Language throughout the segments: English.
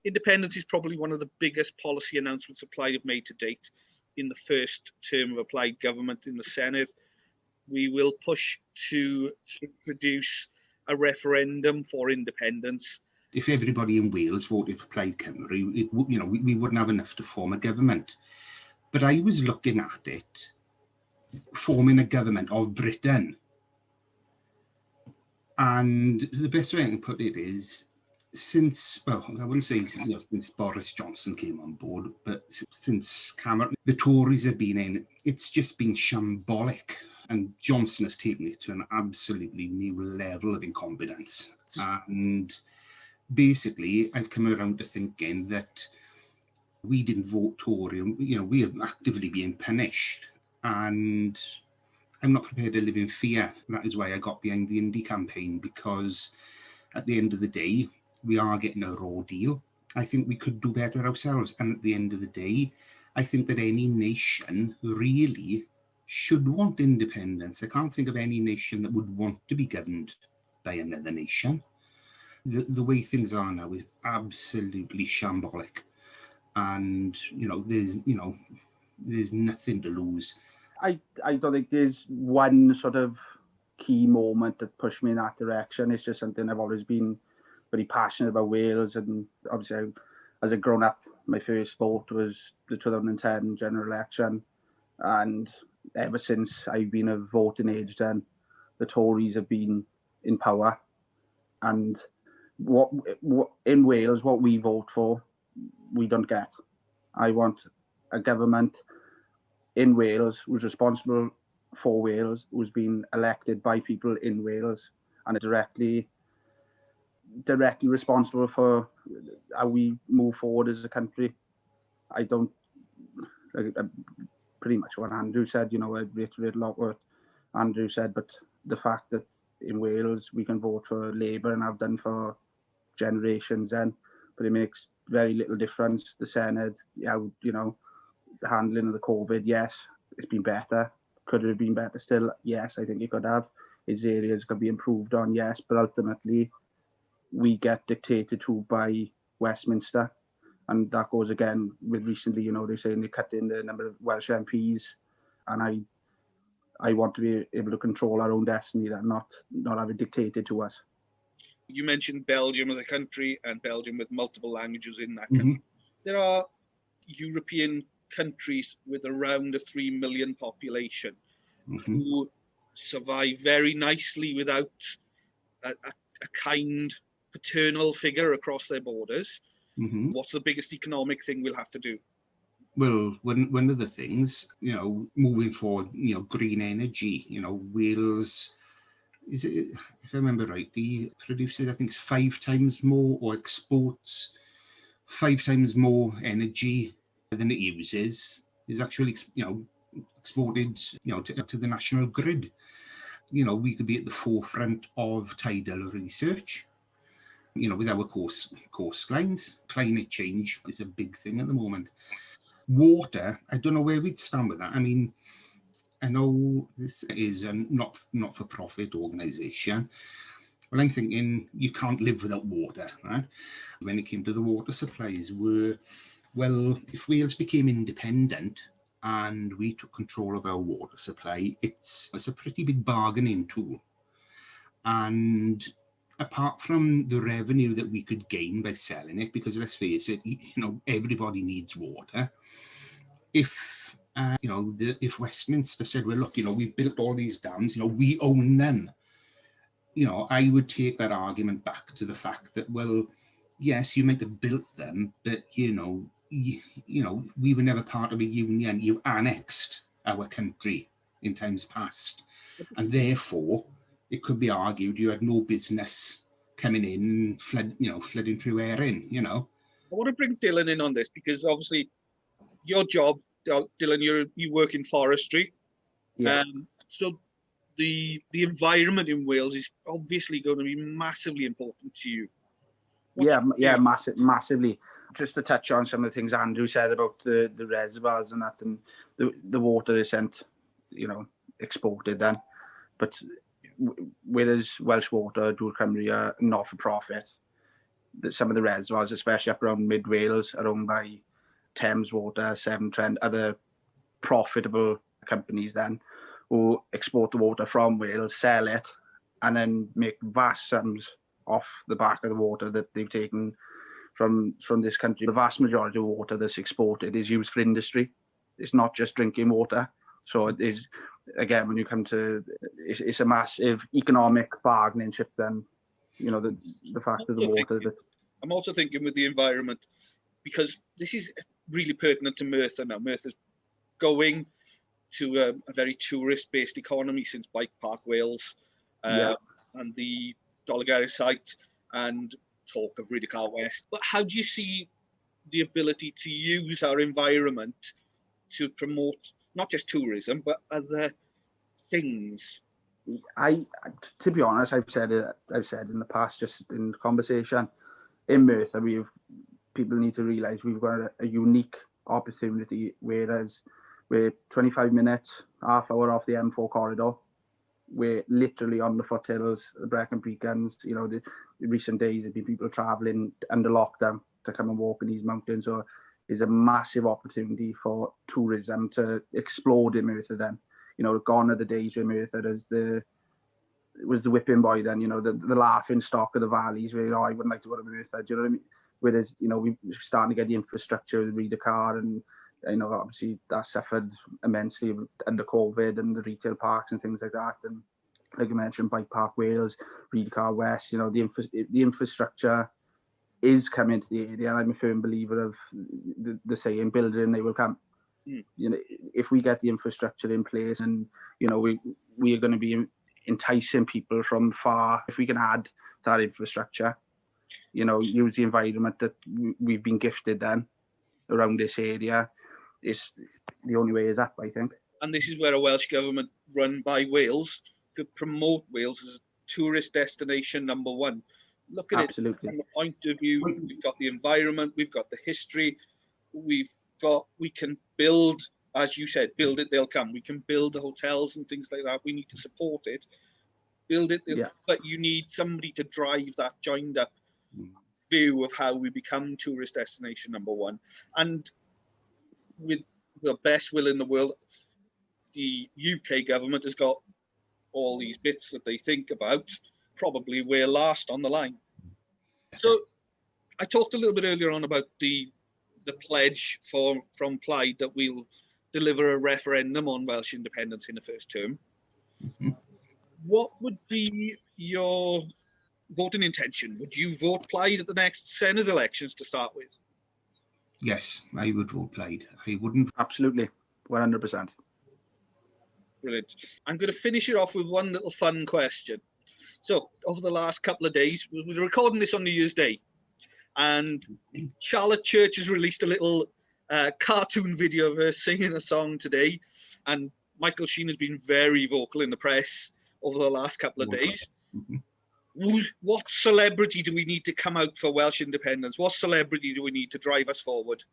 independence is probably one of the biggest policy announcements the Plaid have made to date in the first term of a Plaid government in the Senedd. We will push to introduce a referendum for independence. If everybody in Wales voted for Plaid Cymru, we wouldn't have enough to form a government. But I was looking at it, forming a government of Britain. And the best way I can put it is, I wouldn't say since Boris Johnson came on board, but since Cameron, the Tories have been in, it's just been shambolic. And Johnson has taken it to an absolutely new level of incompetence. And basically, I've come around to thinking that we didn't vote Tory, we are actively being punished. And I'm not prepared to live in fear. That is why I got behind the Indie campaign, because at the end of the day, we are getting a raw deal. I think we could do better ourselves. And at the end of the day, I think that any nation really should want independence. I can't think of any nation that would want to be governed by another nation. The way things are now is absolutely shambolic. And, there's nothing to lose. I don't think there's one sort of key moment that pushed me in that direction. It's just something I've always been very passionate about Wales, and obviously as a grown up, my first vote was the 2010 general election, and ever since I've been of voting age, then the Tories have been in power, and what in Wales, what we vote for, we don't get. I want a government in Wales who's responsible for Wales, who's been elected by people in Wales, and directly responsible for how we move forward as a country. I don't, pretty much what Andrew said, I reiterate a lot what Andrew said, but the fact that in Wales we can vote for Labour and have done for generations then, but it makes very little difference. The Senedd, the handling of the COVID, yes, it's been better. Could it have been better still? Yes, I think it could have. Its areas could be improved on, yes, but ultimately we get dictated to by Westminster. And that goes again with recently, they're saying they're cutting the number of Welsh MPs, and I want to be able to control our own destiny, and not have it dictated to us. You mentioned Belgium as a country, and Belgium with multiple languages in that country. There are European countries with around a 3 million population who survive very nicely without a kind paternal figure across their borders. What's the biggest economic thing we'll have to do? Well, one of the things, moving forward, green energy, Wales, is it, if I remember rightly, produces, I think, 5 times more, or exports 5 times more energy than it uses, is actually, exported, to the national grid. We could be at the forefront of tidal research, with our coastlines. Climate change is a big thing at the moment. Water, I don't know where we'd stand with that. I mean, I know this is a not-for-profit organisation. Well, I'm thinking you can't live without water, right? When it came to the water supplies, if Wales became independent and we took control of our water supply, it's a pretty big bargaining tool. And apart from the revenue that we could gain by selling it, because let's face it, everybody needs water. If Westminster said, well, look, we've built all these dams, we own them, I would take that argument back to the fact that, well, yes, you might have built them, but, we were never part of a union. You annexed our country in times past. And therefore, it could be argued you had no business coming in and flooding through Erin, I want to bring Dylan in on this, because obviously your job, Dylan, you work in forestry. Yeah. So the environment in Wales is obviously going to be massively important to you. Massively. Just to touch on some of the things Andrew said about the reservoirs and that, and the water isn't, exported then. But whereas Welsh Water, Dŵr Cymru are not for profit, some of the reservoirs, especially up around mid Wales, are owned by Thames Water, Severn Trent, other profitable companies then, who export the water from Wales, sell it, and then make vast sums off the back of the water that they've taken from this country. The vast majority of water that's exported is used for industry. It's not just drinking water. So it is, again, when you come to, it's a massive economic bargaining chip then, you know, the fact of the water. I'm also thinking with the environment, because this is really pertinent to Merthyr now. Merthyr's going to a very tourist-based economy since Bike Park Wales and the Dolygarry site and talk of Rhydycar West. But how do you see the ability to use our environment to promote not just tourism, but other things? To be honest, I've said in the past, just in conversation, in Merthyr, people need to realise we've got a unique opportunity, whereas we're 25 minutes, half hour off the M4 corridor. We're literally on the foothills, the Brecon Beacons. You know, the recent days have been people travelling under lockdown to come and walk in these mountains. So it's a massive opportunity for tourism to explode in Merthyr then. You know, gone are the days where Merthyr was the whipping boy then, you know, the laughing stock of the valleys where, I wouldn't like to go to Merthyr, do you know what I mean? Whereas, you know, we're starting to get the infrastructure with Rhydycar, and, you know, obviously that suffered immensely under COVID and the retail parks and things like that. And like you mentioned, Bike Park Wales, Rhydycar West, you know, the infrastructure is coming to the area. And I'm a firm believer of the saying, build it and they will come. You know, if we get the infrastructure in place, and, you know, we are going to be enticing people from far. If we can add that infrastructure, you know, use the environment that we've been gifted then around this area, is the only way is up, I think. And this is where a Welsh government run by Wales could promote Wales as a tourist destination number one. Look at Absolutely. it from the point of view, we've got the environment, we've got the history, we can build, as you said, build it, they'll come. We can build the hotels and things like that. We need to support it, build it, but you need somebody to drive that joined up view of how we become tourist destination number one. And with the best will in the world, the UK government has got all these bits that they think about. Probably we're last on the line. So I talked a little bit earlier on about the pledge from Plaid that we'll deliver a referendum on Welsh independence in the first term. What would be your voting intention? Would you vote Plaid at the next Senedd elections to start with? Yes, I would vote Plaid. I wouldn't. Absolutely, 100%. Brilliant. I'm going to finish it off with one little fun question. So, over the last couple of days, we're recording this on New Year's Day, and Charlotte Church has released a little cartoon video of her singing a song today, and Michael Sheen has been very vocal in the press over the last couple of days. What celebrity do we need to come out for Welsh independence? What celebrity do we need to drive us forward?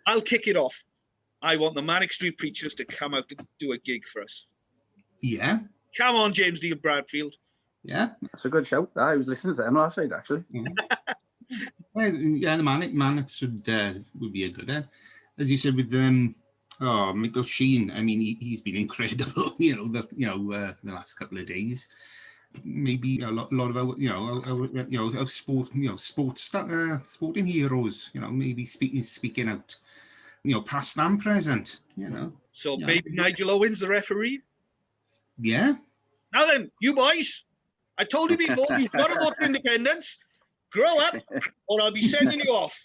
I'll kick it off. I want the Manic Street Preachers to come out to do a gig for us. Yeah. Come on, James Dean Bradfield. Yeah. That's a good shout. I was listening to them last night, actually. Yeah, the Manic would be a good one. As you said, with Michael Sheen, I mean, he's been incredible, the last couple of days. Maybe a lot of our sporting heroes, maybe speaking out, past and present, So baby Nigel Owens, the referee? Yeah. Now then, you boys, I've told you before, you've got to vote for independence. Grow up, or I'll be sending you off.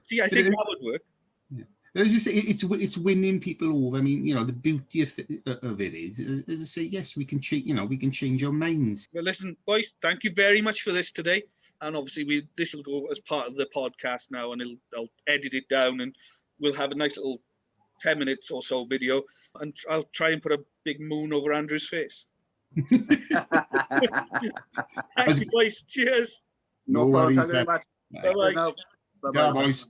See, I think that would work. Yeah. As you say, it's winning people over. I mean, the beauty of it is, as I say, yes, we can change our minds. Well, listen, boys, thank you very much for this today. And obviously, this will go as part of the podcast now, and I'll edit it down, and we'll have a nice little 10 minutes or so video, and I'll try and put a big moon over Andrew's face. Thanks, boys. Cheers. No problem. Thank you very much. Bye-bye. Bye-bye. Bye, boys.